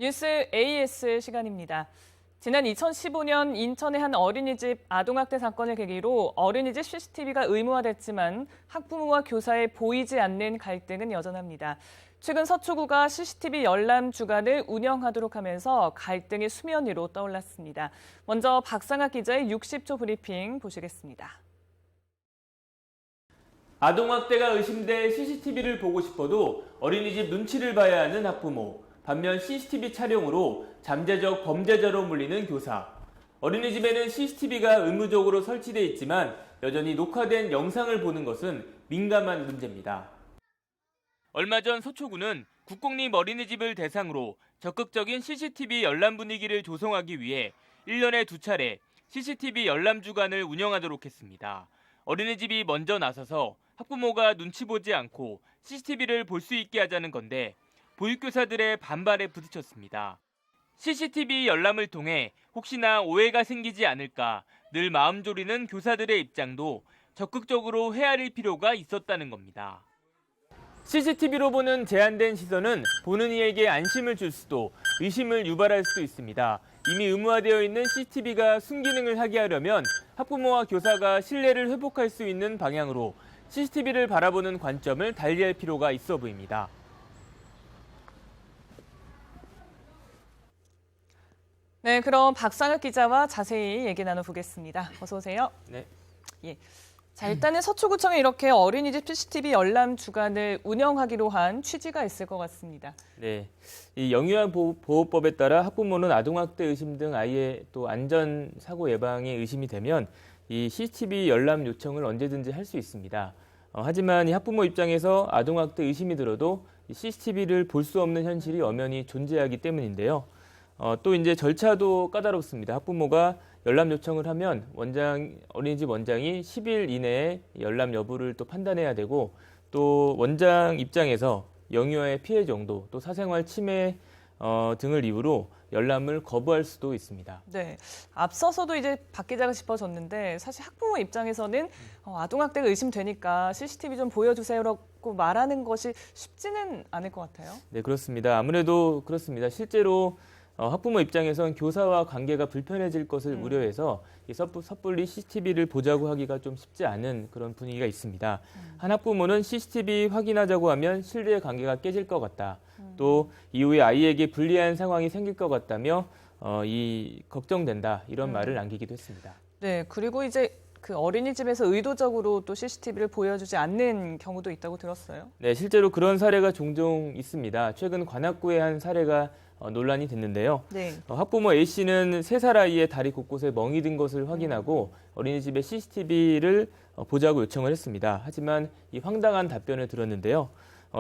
뉴스 AS 시간입니다. 지난 2015년 인천의 한 어린이집 아동학대 사건을 계기로 어린이집 CCTV가 의무화됐지만 학부모와 교사의 보이지 않는 갈등은 여전합니다. 최근 서초구가 CCTV 열람 주간을 운영하도록 하면서 갈등이 수면 위로 떠올랐습니다. 먼저 박상학 기자의 60초 브리핑 보시겠습니다. 아동학대가 의심돼 CCTV를 보고 싶어도 어린이집 눈치를 봐야 하는 학부모. 반면 CCTV 촬영으로 잠재적 범죄자로 물리는 교사. 어린이집에는 CCTV가 의무적으로 설치돼 있지만 여전히 녹화된 영상을 보는 것은 민감한 문제입니다. 얼마 전 서초구는 국공립 어린이집을 대상으로 적극적인 CCTV 열람 분위기를 조성하기 위해 1년에 2차례 CCTV 열람 주간을 운영하도록 했습니다. 어린이집이 먼저 나서서 학부모가 눈치 보지 않고 CCTV를 볼 수 있게 하자는 건데 보육교사들의 반발에 부딪혔습니다. CCTV 열람을 통해 혹시나 오해가 생기지 않을까 늘 마음 졸이는 교사들의 입장도 적극적으로 헤아릴 필요가 있었다는 겁니다. CCTV로 보는 제한된 시선은 보는 이에게 안심을 줄 수도 의심을 유발할 수도 있습니다. 이미 의무화되어 있는 CCTV가 순기능을 하게 하려면 학부모와 교사가 신뢰를 회복할 수 있는 방향으로 CCTV를 바라보는 관점을 달리할 필요가 있어 보입니다. 네, 그럼 박상학 기자와 자세히 얘기 나눠보겠습니다. 어서 오세요. 네. 예. 자, 일단은 서초구청이 이렇게 어린이집 CCTV 열람 주간을 운영하기로 한 취지가 있을 것 같습니다. 네, 이 영유아 보호법에 따라 학부모는 아동학대 의심 등 아이의 또 안전 사고 예방에 의심이 되면 이 CCTV 열람 요청을 언제든지 할 수 있습니다. 하지만 이 학부모 입장에서 아동학대 의심이 들어도 CCTV를 볼 수 없는 현실이 엄연히 존재하기 때문인데요. 또 이제 절차도 까다롭습니다. 학부모가 열람 요청을 하면 어린이집 원장이 10일 이내에 열람 여부를 또 판단해야 되고 또 원장 입장에서 영유아의 피해 정도 또 사생활 침해 등을 이유로 열람을 거부할 수도 있습니다. 네, 앞서서도 이제 박 기자가 짚어줬는데 사실 학부모 입장에서는 아동학대가 의심되니까 CCTV 좀 보여주세요라고 말하는 것이 쉽지는 않을 것 같아요. 네, 그렇습니다. 아무래도 그렇습니다. 실제로 학부모 입장에선 교사와 관계가 불편해질 것을 우려해서 이 섣불리 CCTV를 보자고 하기가 좀 쉽지 않은 그런 분위기가 있습니다. 한 학부모는 CCTV 확인하자고 하면 신뢰 관계가 깨질 것 같다. 또 이후에 아이에게 불리한 상황이 생길 것 같다며 걱정된다 이런 말을 남기기도 했습니다. 네, 그리고 이제 그 어린이집에서 의도적으로 또 CCTV를 보여주지 않는 경우도 있다고 들었어요. 네, 실제로 그런 사례가 종종 있습니다. 최근 관악구의 한 사례가 논란이 됐는데요. 네. 학부모 A씨는 3살 아이의 다리 곳곳에 멍이 든 것을 확인하고 어린이집에 CCTV를 보자고 요청을 했습니다. 하지만 이 황당한 답변을 들었는데요.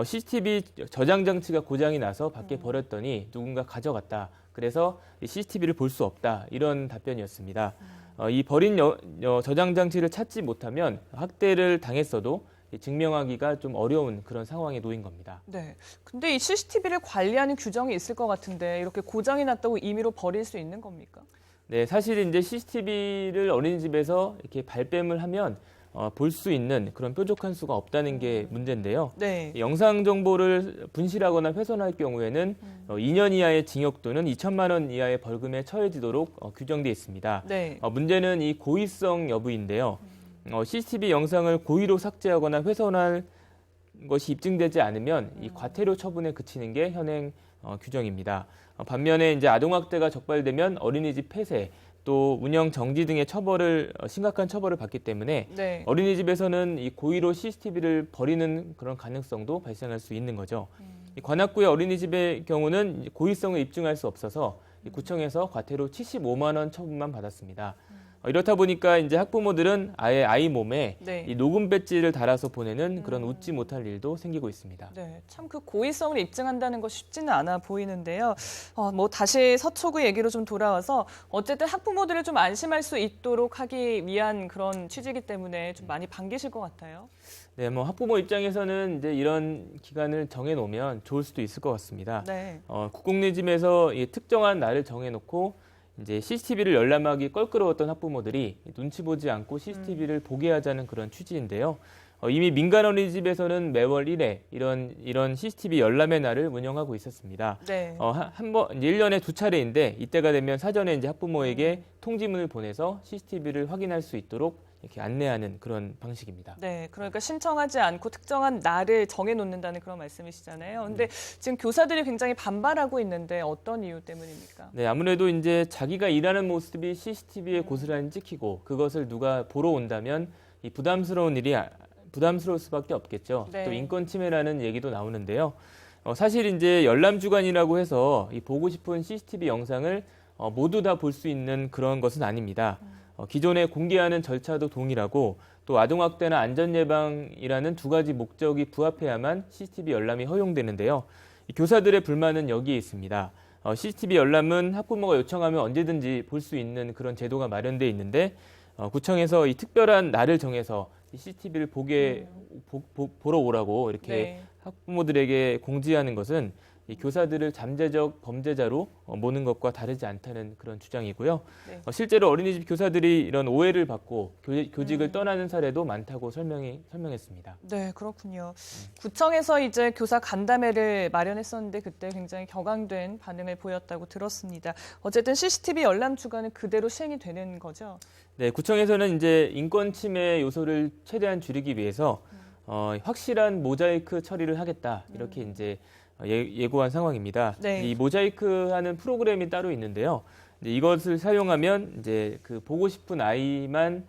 CCTV 저장 장치가 고장이 나서 밖에 버렸더니 누군가 가져갔다. 그래서 CCTV를 볼 수 없다. 이런 답변이었습니다. 이 버린 저장 장치를 찾지 못하면 학대를 당했어도 증명하기가 좀 어려운 그런 상황에 놓인 겁니다. 네. 근데 이 CCTV를 관리하는 규정이 있을 것 같은데 이렇게 고장이 났다고 임의로 버릴 수 있는 겁니까? 네, 사실 이제 CCTV를 어린이집에서 이렇게 발뺌을 하면 볼 수 있는 그런 뾰족한 수가 없다는 게 문제인데요. 네. 영상 정보를 분실하거나 훼손할 경우에는 2년 이하의 징역 또는 2천만 원 이하의 벌금에 처해지도록 규정돼 있습니다. 네. 문제는 이 고의성 여부인데요. CCTV 영상을 고의로 삭제하거나 훼손할 것이 입증되지 않으면 이 과태료 처분에 그치는 게 현행 규정입니다. 반면에 이제 아동학대가 적발되면 어린이집 폐쇄 또 운영 정지 등의 심각한 처벌을 받기 때문에 네. 어린이집에서는 이 고의로 CCTV를 버리는 그런 가능성도 발생할 수 있는 거죠. 이 관악구의 어린이집의 경우는 고의성을 입증할 수 없어서 구청에서 과태료 75만 원 처분만 받았습니다. 이렇다 보니까 이제 학부모들은 아예 아이 몸에 네. 이 녹음 배지를 달아서 보내는 그런 웃지 못할 일도 생기고 있습니다. 네, 참 그 고의성을 입증한다는 거 쉽지는 않아 보이는데요. 뭐 다시 서초구 얘기로 좀 돌아와서 어쨌든 학부모들을 좀 안심할 수 있도록 하기 위한 그런 취지이기 때문에 좀 많이 반기실 것 같아요. 네, 뭐 학부모 입장에서는 이제 이런 기간을 정해놓으면 좋을 수도 있을 것 같습니다. 네. 국공립집에서 이 특정한 날을 정해놓고 이제 CCTV를 열람하기 껄끄러웠던 학부모들이 눈치 보지 않고 CCTV를 보게 하자는 그런 취지인데요. 이미 민간 어린이집에서는 매월 1회 이런 CCTV 열람의 날을 운영하고 있었습니다. 네. 한 번, 1년에 2차례인데 이때가 되면 사전에 이제 학부모에게 통지문을 보내서 CCTV를 확인할 수 있도록 이렇게 안내하는 그런 방식입니다. 네, 그러니까 신청하지 않고 특정한 날을 정해놓는다는 그런 말씀이시잖아요. 근데 지금 교사들이 굉장히 반발하고 있는데 어떤 이유 때문입니까? 네, 아무래도 이제 자기가 일하는 모습이 CCTV에 고스란히 찍히고 그것을 누가 보러 온다면 이 부담스러울 수밖에 없겠죠. 네. 또 인권 침해라는 얘기도 나오는데요. 사실 이제 열람 주간이라고 해서 이 보고 싶은 CCTV 영상을 모두 다 볼 수 있는 그런 것은 아닙니다. 기존에 공개하는 절차도 동일하고 또 아동학대나 안전예방이라는 두 가지 목적이 부합해야만 CCTV 열람이 허용되는데요. 이 교사들의 불만은 여기에 있습니다. CCTV 열람은 학부모가 요청하면 언제든지 볼 수 있는 그런 제도가 마련되어 있는데 구청에서 이 특별한 날을 정해서 이 CCTV를 보러 오라고 이렇게 네. 학부모들에게 공지하는 것은 이 교사들을 잠재적 범죄자로 모는 것과 다르지 않다는 그런 주장이고요. 네. 실제로 어린이집 교사들이 이런 오해를 받고 교직을 떠나는 사례도 많다고 설명했습니다. 네, 그렇군요. 구청에서 이제 교사 간담회를 마련했었는데 그때 굉장히 격앙된 반응을 보였다고 들었습니다. 어쨌든 CCTV 열람 주간은 그대로 시행이 되는 거죠? 네, 구청에서는 이제 인권 침해 요소를 최대한 줄이기 위해서 확실한 모자이크 처리를 하겠다 이렇게 이제 예고한 상황입니다. 네. 이 모자이크하는 프로그램이 따로 있는데요. 이것을 사용하면 이제 그 보고 싶은 아이만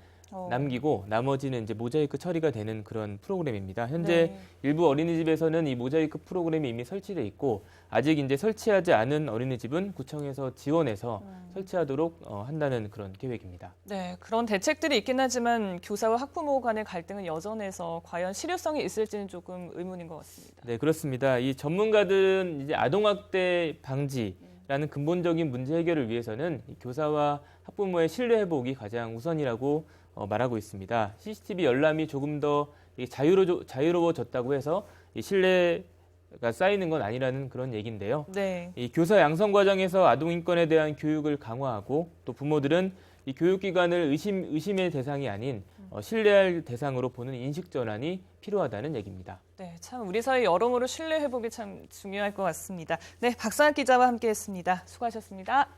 남기고 나머지는 이제 모자이크 처리가 되는 그런 프로그램입니다. 현재 네. 일부 어린이집에서는 이 모자이크 프로그램이 이미 설치돼 있고 아직 이제 설치하지 않은 어린이집은 구청에서 지원해서 설치하도록 한다는 그런 계획입니다. 네, 그런 대책들이 있긴 하지만 교사와 학부모 간의 갈등은 여전해서 과연 실효성이 있을지는 조금 의문인 것 같습니다. 네, 그렇습니다. 이 전문가들은 이제 아동학대 방지라는 근본적인 문제 해결을 위해서는 이 교사와 학부모의 신뢰 회복이 가장 우선이라고 말하고 있습니다. CCTV 열람이 조금 더 자유로워졌다고 해서 이 신뢰가 쌓이는 건 아니라는 그런 얘기인데요. 네. 이 교사 양성 과정에서 아동 인권에 대한 교육을 강화하고 또 부모들은 이 교육기관을 의심의 대상이 아닌 신뢰할 대상으로 보는 인식 전환이 필요하다는 얘기입니다. 네, 참 우리 사회 여러모로 신뢰 회복이 참 중요할 것 같습니다. 네, 박상학 기자와 함께했습니다. 수고하셨습니다.